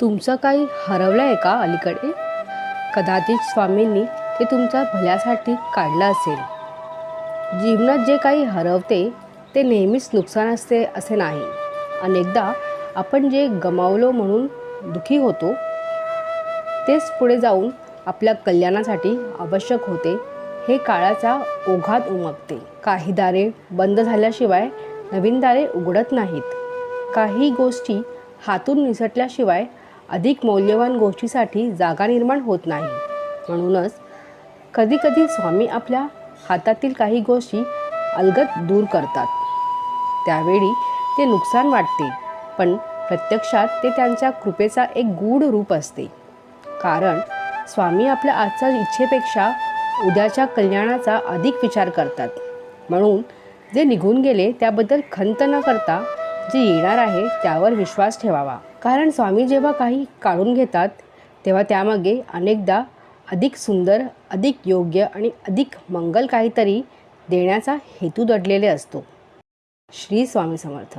तुमचं काही हरवलं आहे का अलीकडे? कदाचित स्वामींनी ते तुमच्या भल्यासाठी काढलं असेल. जीवनात जे काही हरवते ते नेहमीच नुकसान असते असे नाही. अनेकदा आपण जे गमावलो म्हणून दुःखी होतो तेच पुढे जाऊन आपल्या कल्याणासाठी आवश्यक होते. हे काळाच्या ओघात उमगते. काही दारे बंद झाल्याशिवाय नवीन दारे उघडत नाहीत. काही गोष्टी हातून निसटल्याशिवाय अधिक मौल्यवान गोष्टीसाठी जागा निर्माण होत नाही. म्हणूनच कधीकधी स्वामी आपल्या हातातील काही गोष्टी अलगद दूर करतात. त्यावेळी ते नुकसान वाटते, पण प्रत्यक्षात ते त्यांच्या कृपेचा एक गूढ रूप असते. कारण स्वामी आपल्या आजच्या इच्छेपेक्षा उद्याच्या कल्याणाचा अधिक विचार करतात. म्हणून जे निघून गेले त्याबद्दल खंत न करता जे येणार आहे त्यावर विश्वास ठेवावा. कारण स्वामी जेव्हा काही काढून घेतात तेव्हा त्यामागे अनेकदा अधिक सुंदर, अधिक योग्य आणि अधिक मंगल काहीतरी देण्याचा हेतू दडलेले असतो. श्री स्वामी समर्थ.